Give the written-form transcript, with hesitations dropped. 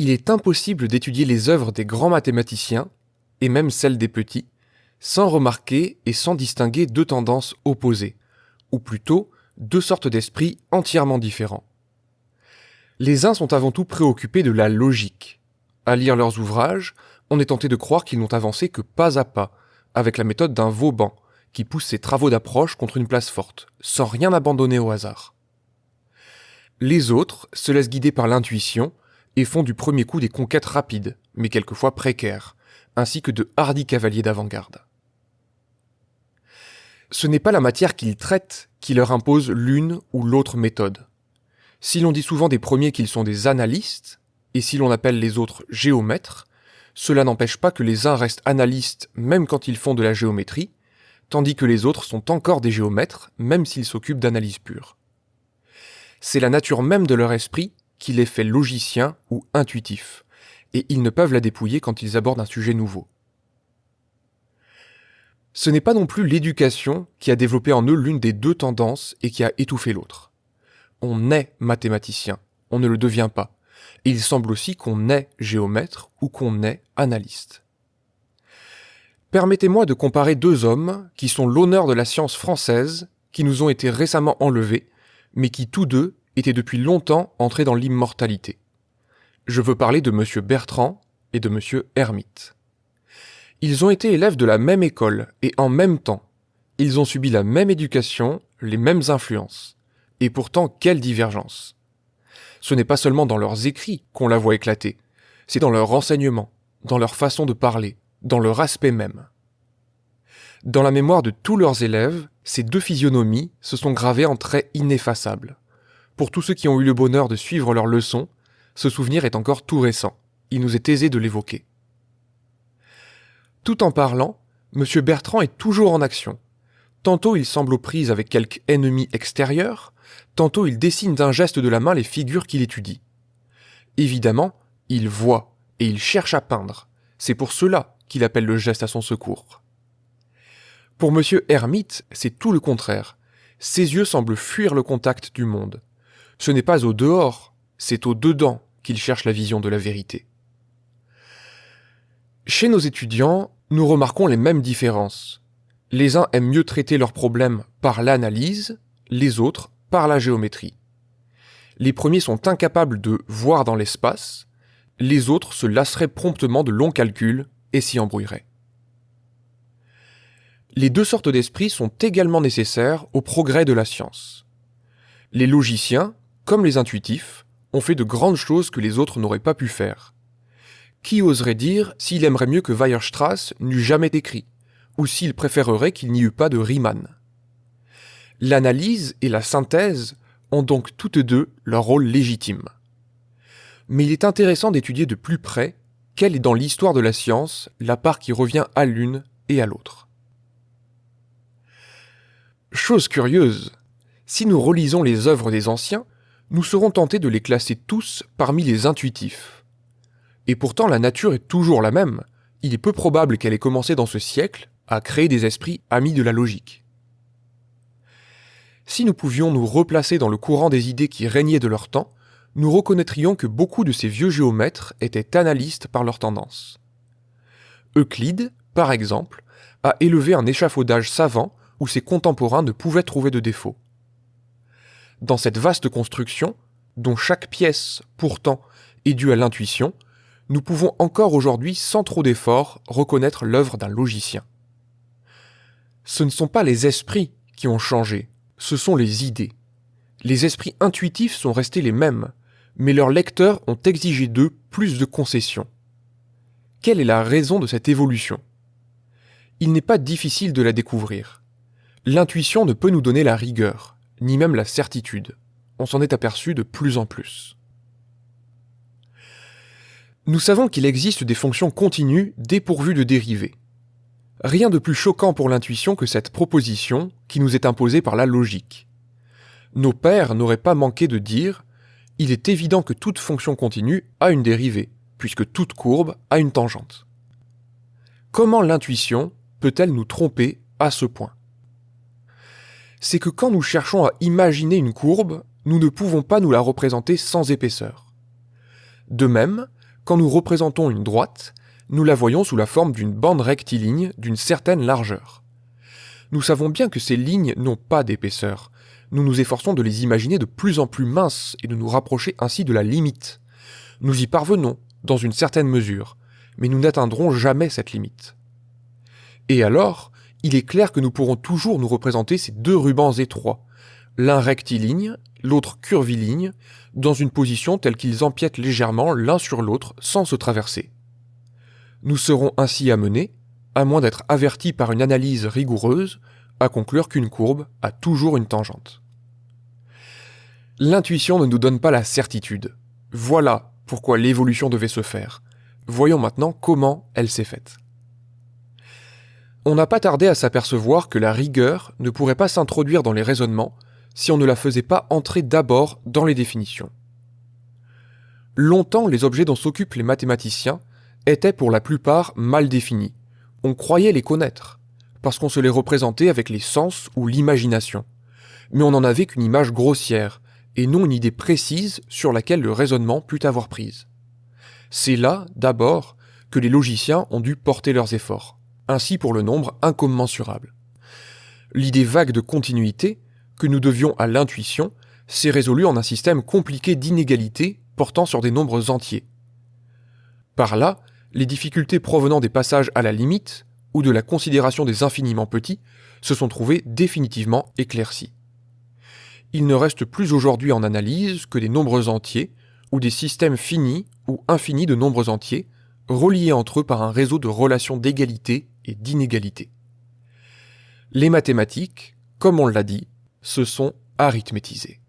Il est impossible d'étudier les œuvres des grands mathématiciens, et même celles des petits, sans remarquer et sans distinguer deux tendances opposées, ou plutôt deux sortes d'esprits entièrement différents. Les uns sont avant tout préoccupés de la logique. À lire leurs ouvrages, on est tenté de croire qu'ils n'ont avancé que pas à pas, avec la méthode d'un Vauban, qui pousse ses travaux d'approche contre une place forte, sans rien abandonner au hasard. Les autres se laissent guider par l'intuition et font du premier coup des conquêtes rapides, mais quelquefois précaires, ainsi que de hardis cavaliers d'avant-garde. Ce n'est pas la matière qu'ils traitent qui leur impose l'une ou l'autre méthode. Si l'on dit souvent des premiers qu'ils sont des analystes, et si l'on appelle les autres géomètres, cela n'empêche pas que les uns restent analystes même quand ils font de la géométrie, tandis que les autres sont encore des géomètres même s'ils s'occupent d'analyse pure. C'est la nature même de leur esprit qui les fait logiciens ou intuitifs, et ils ne peuvent la dépouiller quand ils abordent un sujet nouveau. Ce n'est pas non plus l'éducation qui a développé en eux l'une des deux tendances et qui a étouffé l'autre. On est mathématicien, on ne le devient pas. Et il semble aussi qu'on est géomètre ou qu'on est analyste. Permettez-moi de comparer deux hommes qui sont l'honneur de la science française, qui nous ont été récemment enlevés, mais qui tous deux étaient depuis longtemps entrés dans l'immortalité. Je veux parler de M. Bertrand et de M. Hermite. Ils ont été élèves de la même école et en même temps. Ils ont subi la même éducation, les mêmes influences. Et pourtant, quelle divergence! Ce n'est pas seulement dans leurs écrits qu'on la voit éclater, c'est dans leur enseignement, dans leur façon de parler, dans leur aspect même. Dans la mémoire de tous leurs élèves, ces deux physionomies se sont gravées en traits ineffaçables. Pour tous ceux qui ont eu le bonheur de suivre leurs leçons, ce souvenir est encore tout récent, il nous est aisé de l'évoquer. Tout en parlant, M. Bertrand est toujours en action. Tantôt il semble aux prises avec quelque ennemi extérieur, tantôt il dessine d'un geste de la main les figures qu'il étudie. Évidemment, il voit et il cherche à peindre. C'est pour cela qu'il appelle le geste à son secours. Pour M. Hermite, c'est tout le contraire. Ses yeux semblent fuir le contact du monde. Ce n'est pas au dehors, c'est au dedans qu'il cherche la vision de la vérité. Chez nos étudiants, nous remarquons les mêmes différences. Les uns aiment mieux traiter leurs problèmes par l'analyse, les autres par la géométrie. Les premiers sont incapables de voir dans l'espace, les autres se lasseraient promptement de longs calculs et s'y embrouilleraient. Les deux sortes d'esprits sont également nécessaires au progrès de la science. Les logiciens, comme les intuitifs, ont fait de grandes choses que les autres n'auraient pas pu faire. Qui oserait dire s'il aimerait mieux que Weierstrass n'eût jamais écrit, ou s'il préférerait qu'il n'y eût pas de Riemann? L'analyse et la synthèse ont donc toutes deux leur rôle légitime. Mais il est intéressant d'étudier de plus près quelle est dans l'histoire de la science la part qui revient à l'une et à l'autre. Chose curieuse, si nous relisons les œuvres des anciens, nous serons tentés de les classer tous parmi les intuitifs. Et pourtant la nature est toujours la même, il est peu probable qu'elle ait commencé dans ce siècle à créer des esprits amis de la logique. Si nous pouvions nous replacer dans le courant des idées qui régnaient de leur temps, nous reconnaîtrions que beaucoup de ces vieux géomètres étaient analystes par leur tendance. Euclide, par exemple, a élevé un échafaudage savant où ses contemporains ne pouvaient trouver de défaut. Dans cette vaste construction, dont chaque pièce, pourtant, est due à l'intuition, nous pouvons encore aujourd'hui, sans trop d'efforts, reconnaître l'œuvre d'un logicien. Ce ne sont pas les esprits qui ont changé, ce sont les idées. Les esprits intuitifs sont restés les mêmes, mais leurs lecteurs ont exigé d'eux plus de concessions. Quelle est la raison de cette évolution? Il n'est pas difficile de la découvrir. L'intuition ne peut nous donner la rigueur, ni même la certitude. On s'en est aperçu de plus en plus. Nous savons qu'il existe des fonctions continues dépourvues de dérivés. Rien de plus choquant pour l'intuition que cette proposition qui nous est imposée par la logique. Nos pères n'auraient pas manqué de dire « Il est évident que toute fonction continue a une dérivée, puisque toute courbe a une tangente. » Comment l'intuition peut-elle nous tromper à ce point? C'est que quand nous cherchons à imaginer une courbe, nous ne pouvons pas nous la représenter sans épaisseur. De même, Quand nous représentons une droite, nous la voyons sous la forme d'une bande rectiligne d'une certaine largeur. Nous savons bien que ces lignes n'ont pas d'épaisseur. Nous nous efforçons de les imaginer de plus en plus minces et de nous rapprocher ainsi de la limite. Nous y parvenons, dans une certaine mesure, mais nous n'atteindrons jamais cette limite. Et alors, il est clair que nous pourrons toujours nous représenter ces deux rubans étroits, l'un rectiligne, l'autre curviligne, dans une position telle qu'ils empiètent légèrement l'un sur l'autre sans se traverser. Nous serons ainsi amenés, à moins d'être avertis par une analyse rigoureuse, à conclure qu'une courbe a toujours une tangente. L'intuition ne nous donne pas la certitude. Voilà pourquoi l'évolution devait se faire. Voyons maintenant comment elle s'est faite. On n'a pas tardé à s'apercevoir que la rigueur ne pourrait pas s'introduire dans les raisonnements si on ne la faisait pas entrer d'abord dans les définitions. Longtemps, les objets dont s'occupent les mathématiciens étaient pour la plupart mal définis. On croyait les connaître, parce qu'on se les représentait avec les sens ou l'imagination. Mais on n'en avait qu'une image grossière, et non une idée précise sur laquelle le raisonnement put avoir prise. C'est là, d'abord, que les logiciens ont dû porter leurs efforts, ainsi pour le nombre incommensurable. L'idée vague de continuité, que nous devions à l'intuition, s'est résolue en un système compliqué d'inégalités portant sur des nombres entiers. Par là, les difficultés provenant des passages à la limite, ou de la considération des infiniment petits, se sont trouvées définitivement éclaircies. Il ne reste plus aujourd'hui en analyse que des nombres entiers, ou des systèmes finis ou infinis de nombres entiers, reliés entre eux par un réseau de relations d'égalité et d'inégalité. Les mathématiques, comme on l'a dit, se sont arithmétisées.